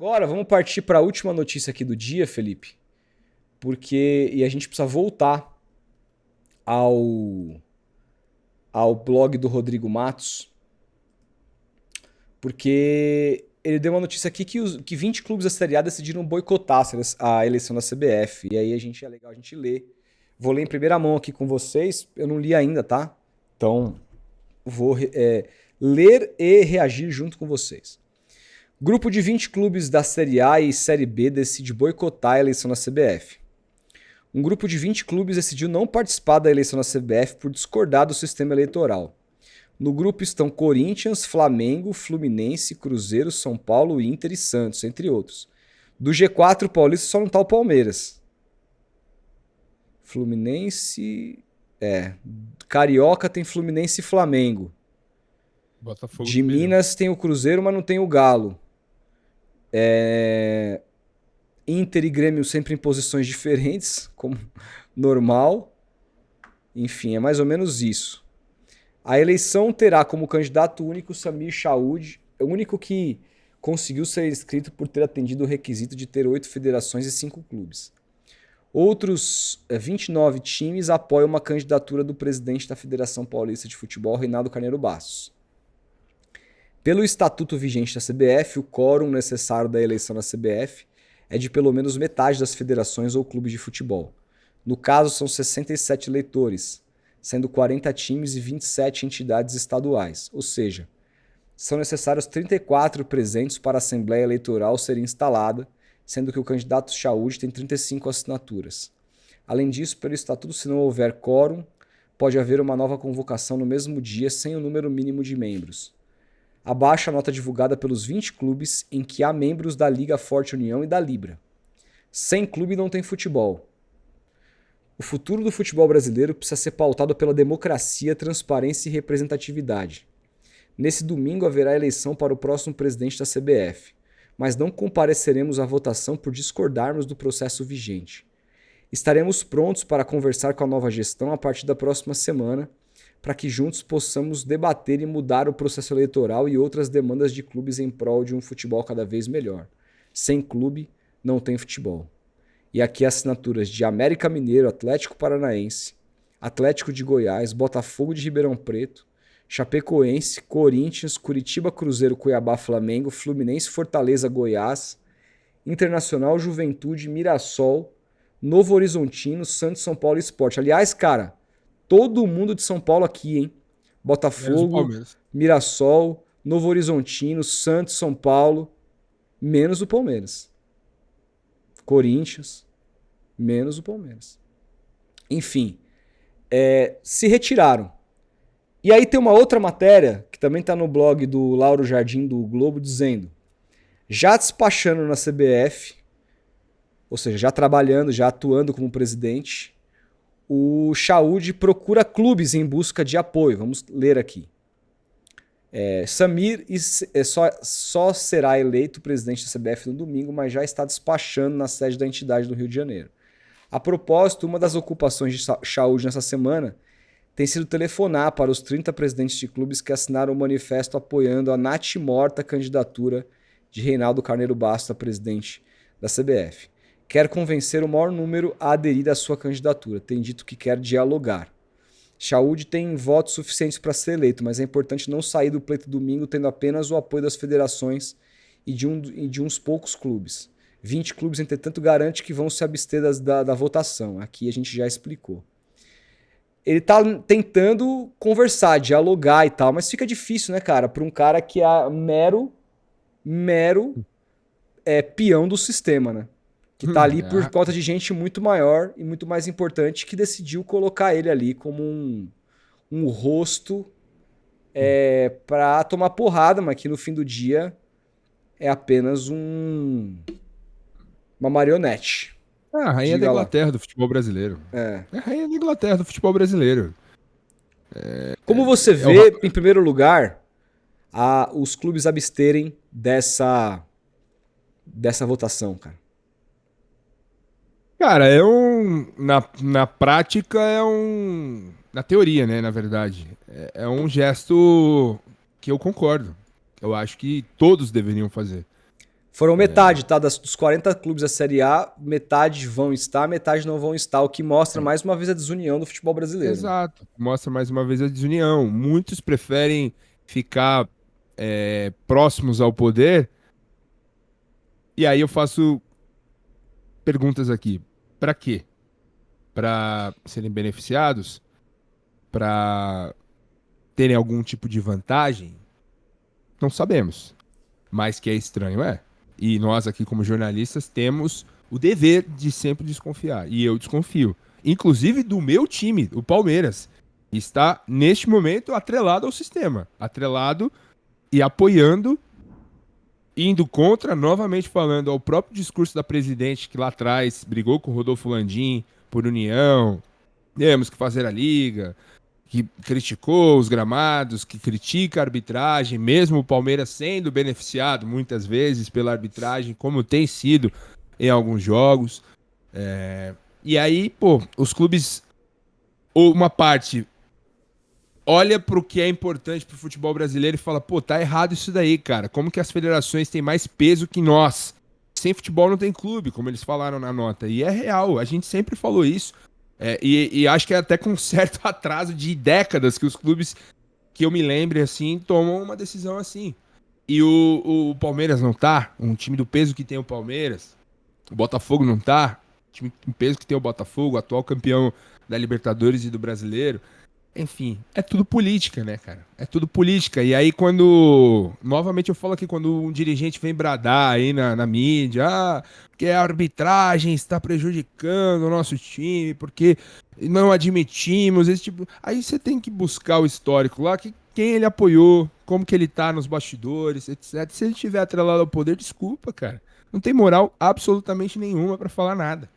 Agora, vamos partir para a última notícia aqui do dia, Felipe, e a gente precisa voltar ao, ao blog do Rodrigo Matos, porque ele deu uma notícia aqui que 20 clubes da Série A decidiram boicotar a eleição da CBF. E aí é legal a gente ler. Vou ler em primeira mão aqui com vocês. Eu não li ainda, tá? Então, vou ler e reagir junto com vocês. Grupo de 20 clubes da Série A e Série B decide boicotar a eleição da CBF. Um grupo de 20 clubes decidiu não participar da eleição da CBF por discordar do sistema eleitoral. No grupo estão Corinthians, Flamengo, Fluminense, Cruzeiro, São Paulo, Inter e Santos, entre outros. Do G4 paulista só não tá o Palmeiras. Fluminense... Carioca tem Fluminense e Flamengo. Botafogo de Minas tem o Cruzeiro, mas não tem o Galo. Inter e Grêmio sempre em posições diferentes, como normal. Enfim, é mais ou menos isso. A eleição terá como candidato único Samir Chaud, o único que conseguiu ser inscrito por ter atendido o requisito de ter 8 federações e 5 clubes. Outros 29 times apoiam uma candidatura do presidente da Federação Paulista de Futebol, Reinaldo Carneiro Bastos. Pelo estatuto vigente da CBF, o quórum necessário da eleição da CBF é de pelo menos metade das federações ou clubes de futebol. No caso, são 67 eleitores, sendo 40 times e 27 entidades estaduais, ou seja, são necessários 34 presentes para a Assembleia Eleitoral ser instalada, sendo que o candidato Chaud tem 35 assinaturas. Além disso, pelo estatuto, se não houver quórum, pode haver uma nova convocação no mesmo dia sem o número mínimo de membros. Abaixo a nota divulgada pelos 20 clubes em que há membros da Liga Forte União e da Libra. Sem clube não tem futebol. O futuro do futebol brasileiro precisa ser pautado pela democracia, transparência e representatividade. Nesse domingo haverá eleição para o próximo presidente da CBF, mas não compareceremos à votação por discordarmos do processo vigente. Estaremos prontos para conversar com a nova gestão a partir da próxima semana, para que juntos possamos debater e mudar o processo eleitoral e outras demandas de clubes em prol de um futebol cada vez melhor. Sem clube, não tem futebol. E aqui assinaturas de América Mineiro, Atlético Paranaense, Atlético de Goiás, Botafogo de Ribeirão Preto, Chapecoense, Corinthians, Curitiba, Cruzeiro, Cuiabá, Flamengo, Fluminense, Fortaleza, Goiás, Internacional, Juventude, Mirassol, Novo Horizontino, Santos, São Paulo e Sport. Aliás, cara, todo mundo de São Paulo aqui, hein? Botafogo, Mirassol, Novo Horizontino, Santos, São Paulo, menos o Palmeiras. Corinthians, menos o Palmeiras. Enfim, se retiraram. E aí tem uma outra matéria, que também está no blog do Lauro Jardim, do Globo, dizendo: já despachando na CBF, ou seja, já trabalhando, já atuando como presidente, o Chaud procura clubes em busca de apoio. Vamos ler aqui. Samir só será eleito presidente da CBF no domingo, mas já está despachando na sede da entidade do Rio de Janeiro. A propósito, uma das ocupações de Chaud nessa semana tem sido telefonar para os 30 presidentes de clubes que assinaram o manifesto apoiando a natimorta candidatura de Reinaldo Carneiro Bastos a presidente da CBF. Quer convencer o maior número a aderir à sua candidatura. Tem dito que quer dialogar. Chaud tem votos suficientes para ser eleito, mas é importante não sair do pleito domingo tendo apenas o apoio das federações e de uns poucos clubes. 20 clubes, entretanto, garante que vão se abster da votação. Aqui a gente já explicou. Ele tá tentando conversar, dialogar e tal, mas fica difícil, né, cara? Para um cara que é mero peão do sistema, né? Que tá ali por conta de gente muito maior e muito mais importante que decidiu colocar ele ali como um rosto pra tomar porrada, mas que no fim do dia é apenas uma marionete. É a rainha da Inglaterra do futebol brasileiro. É a rainha da Inglaterra do futebol brasileiro. Como você vê, em primeiro lugar, os clubes absterem dessa votação, cara? Cara, na prática na teoria, né, na verdade, é um gesto que eu concordo. Eu acho que todos deveriam fazer. Foram metade, tá? Dos 40 clubes da Série A, metade vão estar, metade não vão estar, o que mostra mais uma vez a desunião do futebol brasileiro. Exato. Mostra mais uma vez a desunião. Muitos preferem ficar próximos ao poder. E aí eu faço perguntas aqui. Pra quê? Pra serem beneficiados? Pra terem algum tipo de vantagem? Não sabemos. Mas que é estranho, é. E nós aqui, como jornalistas, temos o dever de sempre desconfiar. E eu desconfio. Inclusive do meu time, o Palmeiras. Está, neste momento, atrelado ao sistema. Atrelado e apoiando, indo contra, novamente falando ao próprio discurso da presidente que lá atrás brigou com o Rodolfo Landim por união. Temos que fazer a liga, que criticou os gramados, que critica a arbitragem, mesmo o Palmeiras sendo beneficiado muitas vezes pela arbitragem, como tem sido em alguns jogos. E aí, pô, os clubes, ou uma parte, olha pro que é importante pro futebol brasileiro e fala, pô, tá errado isso daí, cara. Como que as federações têm mais peso que nós? Sem futebol não tem clube, como eles falaram na nota. E é real, a gente sempre falou isso. E acho que é até com certo atraso de décadas que os clubes, que eu me lembre assim, tomam uma decisão assim. E o Palmeiras não tá, um time do peso que tem o Palmeiras, o Botafogo não tá, time do peso que tem o Botafogo, atual campeão da Libertadores e do Brasileiro. Enfim, é tudo política, né, cara? É tudo política. E aí quando, novamente eu falo aqui, quando um dirigente vem bradar aí na mídia, porque a arbitragem está prejudicando o nosso time, porque não admitimos esse tipo... Aí você tem que buscar o histórico lá, quem ele apoiou, como que ele tá nos bastidores, etc. Se ele estiver atrelado ao poder, desculpa, cara. Não tem moral absolutamente nenhuma pra falar nada.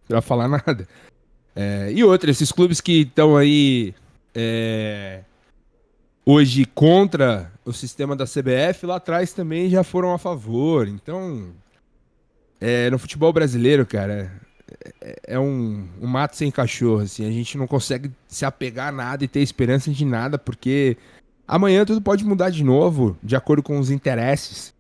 Pra falar nada. E outra, esses clubes que estão aí hoje contra o sistema da CBF, lá atrás também já foram a favor. Então, no futebol brasileiro, cara, é um mato sem cachorro, assim. A gente não consegue se apegar a nada e ter esperança de nada, porque amanhã tudo pode mudar de novo, de acordo com os interesses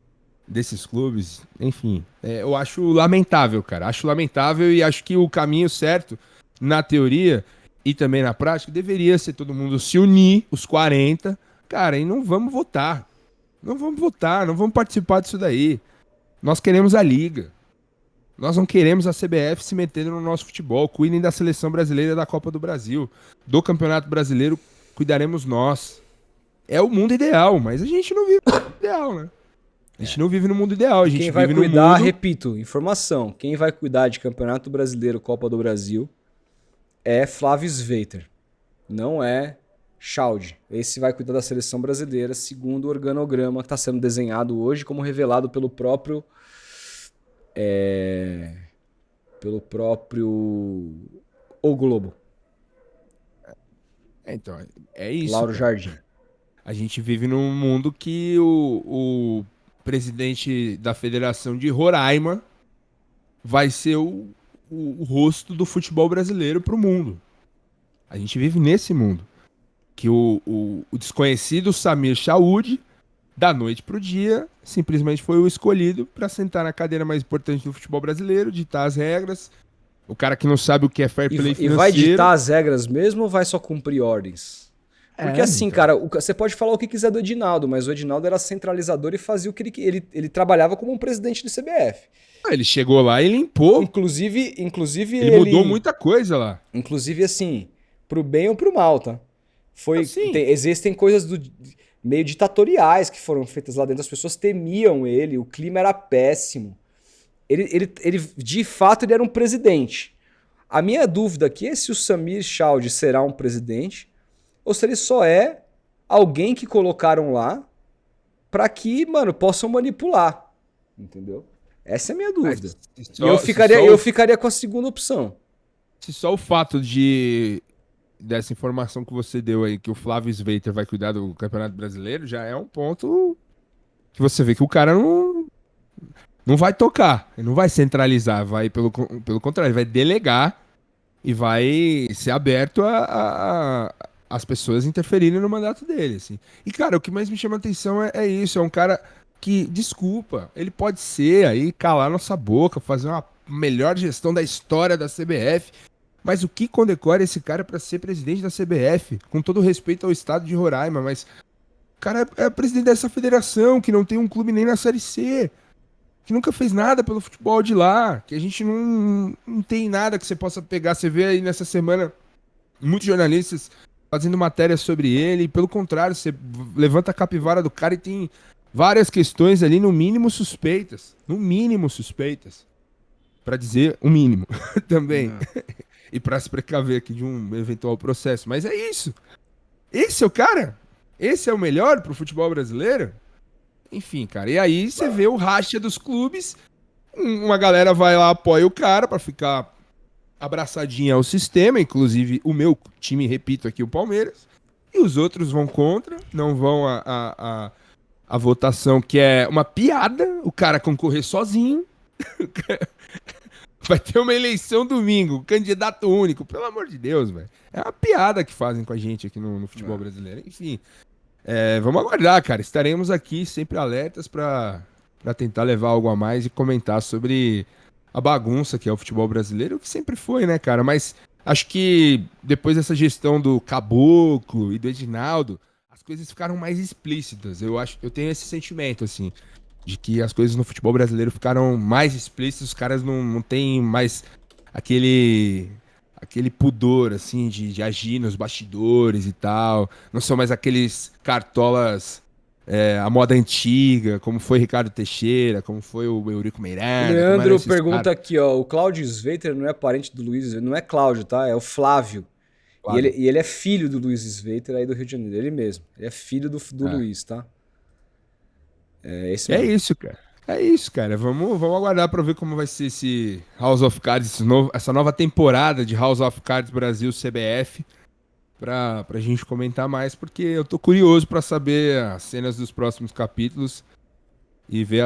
desses clubes. Enfim, eu acho lamentável, cara. Acho lamentável e acho que o caminho certo, na teoria e também na prática, deveria ser todo mundo se unir, os 40, cara, e não vamos votar. Não vamos votar, não vamos participar disso daí. Nós queremos a liga. Nós não queremos a CBF se metendo no nosso futebol. Cuidem da seleção brasileira, da Copa do Brasil. Do Campeonato Brasileiro, cuidaremos nós. É o mundo ideal, mas a gente não vive no mundo ideal, né? A gente não vive no mundo ideal. A gente Quem vai vive cuidar, no mundo... repito, informação. Quem vai cuidar de Campeonato Brasileiro, Copa do Brasil, é Flávio Sveiter. Não é Schaldi. Esse vai cuidar da seleção brasileira, segundo o organograma que está sendo desenhado hoje, como revelado pelo próprio... O Globo. Então, é isso. Lauro cara. Jardim. A gente vive num mundo que o presidente da Federação de Roraima vai ser o rosto do futebol brasileiro pro mundo. A gente vive nesse mundo. Que o desconhecido Samir Chaud, da noite pro dia, simplesmente foi o escolhido para sentar na cadeira mais importante do futebol brasileiro, ditar as regras. O cara que não sabe o que é fair play financeiro. E vai ditar as regras mesmo ou vai só cumprir ordens? Porque assim, então. cara, você pode falar o que quiser do Edinaldo, mas o Edinaldo era centralizador e fazia o que ele trabalhava como um presidente do CBF. Ele chegou lá e limpou. Inclusive ele mudou muita coisa lá. Inclusive, assim, pro bem ou pro mal, tá? Existem coisas meio ditatoriais que foram feitas lá dentro, as pessoas temiam ele, o clima era péssimo. Ele de fato, ele era um presidente. A minha dúvida aqui é se o Samir Chaud será um presidente ou se ele só é alguém que colocaram lá pra que, mano, possam manipular. Entendeu? Essa é a minha dúvida. Eu ficaria com a segunda opção. Se só o fato dessa informação que você deu aí, que o Flávio Sveiter vai cuidar do Campeonato Brasileiro, já é um ponto que você vê que o cara não vai tocar, ele não vai centralizar, vai pelo contrário, ele vai delegar e vai ser aberto as pessoas interferirem no mandato dele, assim. E, cara, o que mais me chama a atenção é isso, é um cara que, desculpa, ele pode ser aí, calar nossa boca, fazer uma melhor gestão da história da CBF, mas o que condecora esse cara para ser presidente da CBF? Com todo respeito ao estado de Roraima, mas o cara é presidente dessa federação que não tem um clube nem na Série C, que nunca fez nada pelo futebol de lá, que a gente não tem nada que você possa pegar. Você vê aí nessa semana muitos jornalistas fazendo matéria sobre ele, e pelo contrário, você levanta a capivara do cara e tem várias questões ali, no mínimo suspeitas. No mínimo suspeitas. Pra dizer o mínimo também. E pra se precaver aqui de um eventual processo. Mas é isso. Esse é o cara? Esse é o melhor pro futebol brasileiro? Enfim, cara. E aí você vê o racha dos clubes. Uma galera vai lá, apoia o cara pra ficar abraçadinha ao sistema, inclusive o meu time, repito aqui, o Palmeiras. E os outros vão contra, não vão a votação, que é uma piada, o cara concorrer sozinho. Vai ter uma eleição domingo, candidato único, pelo amor de Deus, velho. É uma piada que fazem com a gente aqui no futebol brasileiro. Enfim, vamos aguardar, cara. Estaremos aqui sempre alertas pra tentar levar algo a mais e comentar sobre a bagunça que é o futebol brasileiro, que sempre foi, né, cara? Mas acho que depois dessa gestão do Caboclo e do Edinaldo, as coisas ficaram mais explícitas. Eu tenho esse sentimento, assim, de que as coisas no futebol brasileiro ficaram mais explícitas, os caras não têm mais aquele pudor, assim, de agir nos bastidores e tal. Não são mais aqueles cartolas a moda antiga, como foi Ricardo Teixeira, como foi o Eurico O Meirelles. Leandro pergunta aqui, ó, o Cláudio Sveiter não é parente do Luiz, não é Cláudio, tá? É o Flávio. Claro. E ele é filho do Luiz Sveiter aí do Rio de Janeiro, ele mesmo. Ele é filho do Luiz, tá? É esse mesmo. Isso, cara. É isso, cara. Vamos aguardar pra ver como vai ser esse House of Cards, essa nova temporada de House of Cards Brasil CBF, pra gente comentar mais, porque eu tô curioso pra saber as cenas dos próximos capítulos e ver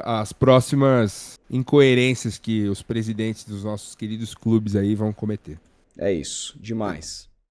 as próximas incoerências que os presidentes dos nossos queridos clubes aí vão cometer. É isso, demais.